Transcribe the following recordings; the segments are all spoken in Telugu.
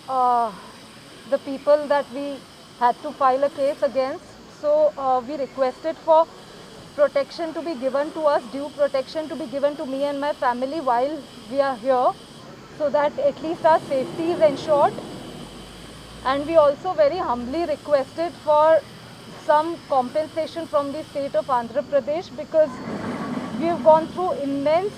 uh, the people that we had to file a case against. So we requested for protection to be given to us, due protection to be given to me and my family while we are here, so that at least our safety is ensured. And we also very humbly requested for some compensation from the state of Andhra Pradesh, because we have gone through immense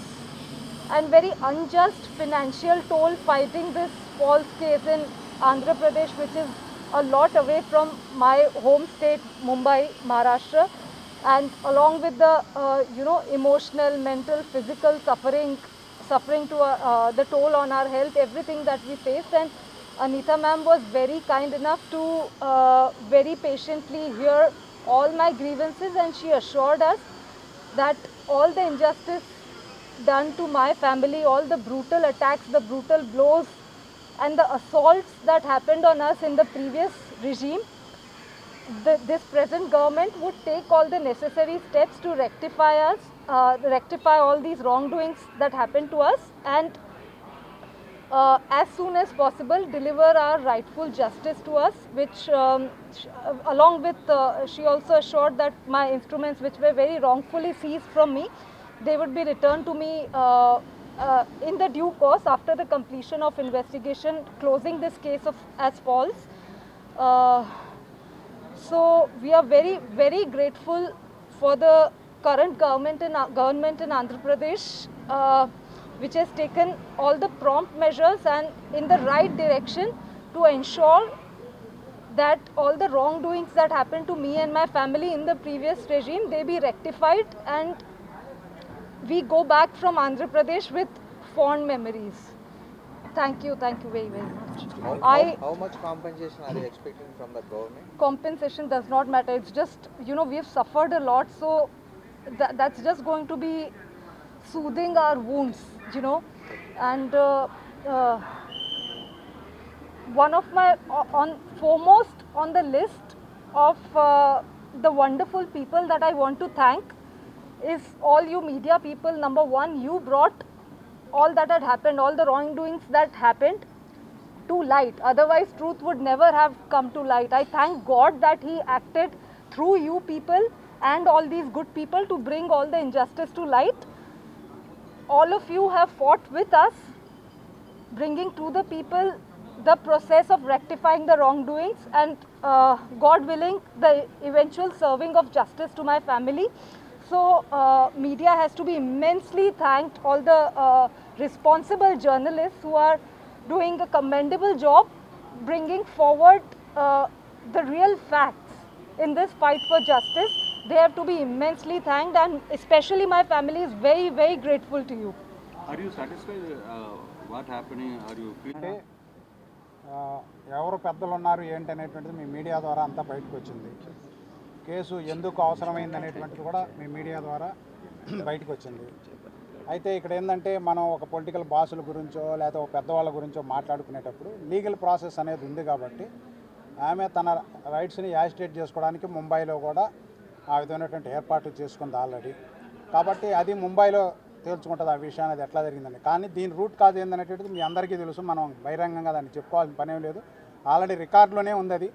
and very unjust financial toll fighting this false case in Andhra Pradesh, which is a lot away from my home state, Mumbai, Maharashtra, and along with the emotional, mental, physical suffering to the toll on our health, everything that we faced. And Anita ma'am was very kind enough to very patiently hear all my grievances, and she assured us that all the injustice done to my family, all the brutal attacks, the brutal blows, and the assaults that happened on us in the previous regime, this present government would take all the necessary steps to rectify all these wrongdoings that happened to us, and as soon as possible deliver our rightful justice to us, which along with she also assured that my instruments which were very wrongfully seized from me, they would be returned to me in the due course after the completion of investigation closing this case as false. uh, so we are very, very grateful for the current government in Andhra Pradesh, which has taken all the prompt measures and in the right direction to ensure that all the wrongdoings that happened to me and my family in the previous regime, they be rectified, and we go back from Andhra Pradesh with fond memories. Thank you very, very much. How much compensation are you expecting from the government? Compensation does not matter. It's just, we've suffered a lot, so that's just going to be soothing our wounds, and uh, one of my on foremost on the list of the wonderful people that I want to thank is all you media people. Number one, you brought all that had happened, all the wrongdoings that happened to light. Otherwise, truth would never have come to light. I thank God that He acted through you people and all these good people to bring all the injustice to light. All of you have fought with us, bringing to the people the process of rectifying the wrongdoings, and God willing, the eventual serving of justice to my family. So media has to be immensely thanked, all the responsible journalists who are doing a commendable job bringing forward the real facts in this fight for justice. They have to be immensely thanked, and especially my family is very, very grateful to you. Are you satisfied what happening? Are you అంటే ఎవరు పెద్దలు ఉన్నారు ఏంటి అనేటువంటిది మీ మీడియా ద్వారా అంతా బయటకు వచ్చింది. కేసు ఎందుకు అవసరమైంది అనేటువంటిది కూడా మీ మీడియా ద్వారా బయటకు వచ్చింది. అయితే ఇక్కడ ఏంటంటే మనం ఒక పొలిటికల్ బాసుల గురించో లేదా ఒక పెద్దవాళ్ళ గురించో మాట్లాడుకునేటప్పుడు లీగల్ ప్రాసెస్ అనేది ఉంది కాబట్టి ఆమె తన రైట్స్ని యాజిటేట్ చేసుకోవడానికి ముంబైలో కూడా ఆ విధమైనటువంటి ఏర్పాట్లు చేసుకుంది ఆల్రెడీ. కాబట్టి అది ముంబైలో తేల్చుకుంటుంది ఆ విషయం అనేది ఎట్లా జరిగిందని. కానీ దీని రూట్ కాజ్ ఏందనేటువంటిది మీ అందరికీ తెలుసు. మనం బహిరంగంగా దాన్ని చెప్పుకోవాల్సిన పనేం లేదు. ఆల్రెడీ రికార్డులోనే ఉంది, అది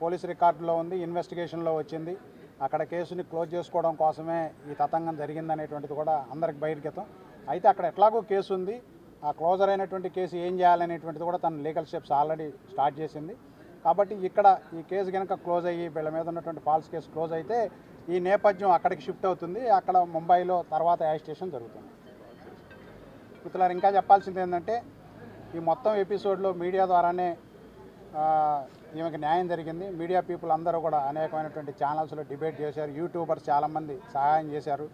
పోలీసు రికార్డులో ఉంది, ఇన్వెస్టిగేషన్లో వచ్చింది. అక్కడ కేసుని క్లోజ్ చేసుకోవడం కోసమే ఈ తతంగం జరిగిందనేటువంటిది కూడా అందరికి బహిర్గతం. అయితే అక్కడ ఎట్లాగో కేసు ఉంది, ఆ క్లోజర్ అయినటువంటి కేసు ఏం చేయాలనేటువంటిది కూడా తన లీగల్ స్టెప్స్ ఆల్రెడీ స్టార్ట్ చేసింది. కాబట్టి ఇక్కడ ఈ కేసు కనుక క్లోజ్ అయ్యి వీళ్ళ మీద ఉన్నటువంటి ఫాల్స్ కేసు క్లోజ్ అయితే ఈ నేపథ్యం అక్కడికి షిఫ్ట్ అవుతుంది. అక్కడ ముంబైలో తర్వాత యాజిటేషన్ జరుగుతుంది. మిత్రులారు, ఇంకా చెప్పాల్సింది ఏంటంటే ఈ మొత్తం ఎపిసోడ్లో మీడియా ద్వారానే ఈమెకి న్యాయం జరిగింది. మీడియా పీపుల్ అందరూ కూడా అనేకమైనటువంటి ఛానల్స్లో డిబేట్ చేశారు, యూట్యూబర్స్ చాలామంది సహాయం చేశారు.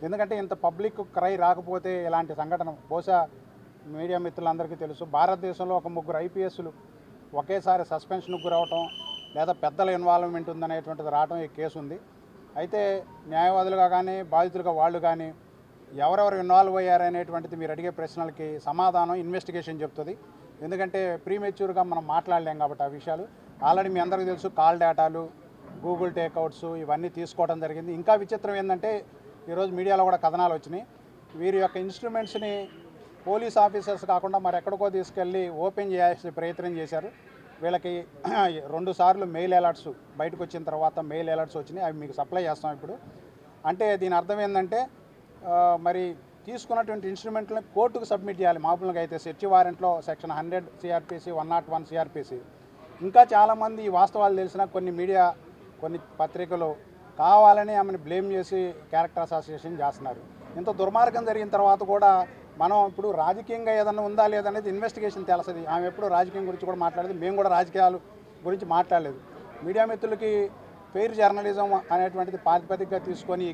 ఎందుకంటే ఇంత పబ్లిక్ క్రై రాకపోతే ఇలాంటి సంఘటన బహుశా మీడియా మిత్రులందరికీ తెలుసు. భారతదేశంలో ఒక 3 ఐపీఎస్లు ఒకేసారి సస్పెన్షన్కు గురవటం లేదా పెద్దల ఇన్వాల్వ్మెంట్ ఉందనేటువంటిది రావటం ఈ కేసు ఉంది. అయితే న్యాయవాదులుగా కానీ బాధితులుగా వాళ్ళు కానీ ఎవరెవరు ఇన్వాల్వ్ అయ్యారనేటువంటిది మీరు అడిగే ప్రశ్నలకి సమాధానం ఇన్వెస్టిగేషన్ చెప్తుంది. ఎందుకంటే ప్రీమెచ్యూర్గా మనం మాట్లాడలేం కాబట్టి ఆ విషయాలు ఆల్రెడీ మీ అందరికీ తెలుసు. కాల్ డేటాలు, గూగుల్ టేక్అవుట్స్ ఇవన్నీ తీసుకోవడం జరిగింది. ఇంకా విచిత్రం ఏంటంటే ఈరోజు మీడియాలో కూడా కథనాలు వచ్చినాయి. వీరి యొక్క ఇన్స్ట్రుమెంట్స్ని పోలీస్ ఆఫీసర్స్ కాకుండా మరి ఎక్కడికో తీసుకెళ్ళి ఓపెన్ చేయాల్సిన ప్రయత్నం చేశారు. వీళ్ళకి 2 సార్లు మెయిల్ అలర్ట్స్ బయటకు వచ్చిన తర్వాత మెయిల్ అలర్ట్స్ వచ్చినాయి. అవి మీకు సప్లై చేస్తాం ఇప్పుడు. అంటే దీని అర్థం ఏంటంటే మరి తీసుకున్నటువంటి ఇన్స్ట్రుమెంట్లను కోర్టుకు సబ్మిట్ చేయాలి. మామూలుగా అయితే సెర్చ్ వారెంట్లో సెక్షన్ 100 సిఆర్పిసి 101 సిఆర్పిసి. ఇంకా చాలామంది ఈ వాస్తవాలు తెలిసిన కొన్ని పత్రికలు కావాలని ఆమెను బ్లేమ్ చేసి క్యారెక్టర్ అసోసియేషన్ చేస్తున్నారు. ఇంత దుర్మార్గం జరిగిన తర్వాత కూడా మనం ఇప్పుడు రాజకీయంగా ఏదన్నా ఉందా లేదనేది ఇన్వెస్టిగేషన్ తెలుస్తుంది. ఆమె ఎప్పుడు రాజకీయం గురించి కూడా మాట్లాడేది, మేము కూడా రాజకీయాలు గురించి మాట్లాడలేదు. మీడియా మిత్రులకి ఫెయిర్ జర్నలిజం అనేటువంటిది ప్రాతిపదికగా తీసుకొని ఈ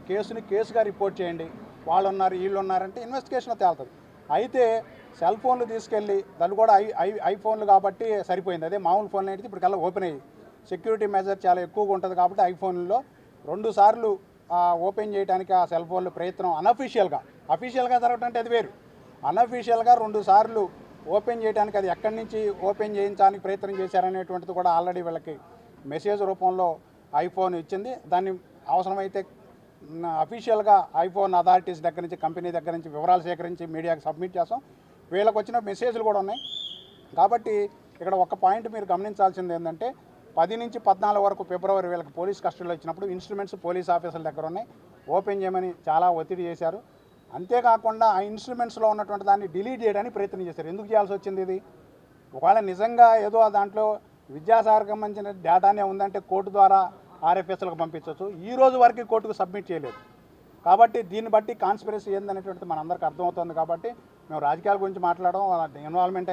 కేసుగా రిపోర్ట్ చేయండి. వాళ్ళు ఉన్నారు వీళ్ళు ఉన్నారంటే ఇన్వెస్టిగేషన్ తేలుతుంది. అయితే సెల్ ఫోన్లు తీసుకెళ్ళి దాన్ని కూడా ఐఫోన్లు కాబట్టి సరిపోయింది. అదే మామూలు ఫోన్లు అయితే ఇప్పుడు కల్లా ఓపెన్ అయ్యి సెక్యూరిటీ మెజర్ చాలా ఎక్కువగా ఉంటుంది కాబట్టి ఐఫోన్లో 2 సార్లు ఓపెన్ చేయడానికి ఆ సెల్ ఫోన్లు ప్రయత్నం అఫీషియల్గా జరగటంటే అది వేరు. అనఫీషియల్గా 2 సార్లు ఓపెన్ చేయడానికి అది ఎక్కడి నుంచి ఓపెన్ చేయించడానికి ప్రయత్నం చేశారనేటువంటిది కూడా ఆల్రెడీ వీళ్ళకి మెసేజ్ రూపంలో ఐఫోన్ ఇచ్చింది. దాన్ని అవసరమైతే అఫీషియల్గా ఐఫోన్ అథారిటీస్ దగ్గర నుంచి కంపెనీ దగ్గర నుంచి వివరాలు సేకరించి మీడియాకి సబ్మిట్ చేస్తాం. వీళ్ళకి వచ్చిన మెసేజ్లు కూడా ఉన్నాయి. కాబట్టి ఇక్కడ ఒక పాయింట్ మీరు గమనించాల్సింది ఏంటంటే 10 నుంచి 14 వరకు ఫిబ్రవరి వీళ్ళకి పోలీస్ కస్టడీలో ఇచ్చినప్పుడు ఇన్స్ట్రుమెంట్స్ పోలీస్ ఆఫీసర్ల దగ్గర ఉన్నాయి, ఓపెన్ చేయమని చాలా ఒత్తిడి చేశారు. అంతేకాకుండా ఆ ఇన్స్ట్రుమెంట్స్లో ఉన్నటువంటి దాన్ని డిలీట్ చేయడానికి ప్రయత్నం చేశారు. ఎందుకు చేయాల్సి వచ్చింది ఇది? ఒకవేళ నిజంగా ఏదో దాంట్లో విద్యాసాగర్కి సంబంధించిన డేటానే ఉందంటే కోర్టు ద్వారా ఆర్ఎఫ్ఎస్లకు పంపించవచ్చు. ఈ రోజు వరకు కోర్టుకు సబ్మిట్ చేయలేదు. కాబట్టి దీన్ని బట్టి కాన్స్పిరసీ ఏందనేటువంటిది మనందరికీ అర్థమవుతుంది. కాబట్టి మేము రాజకీయాల గురించి మాట్లాడడం ఇన్వాల్వ్మెంట్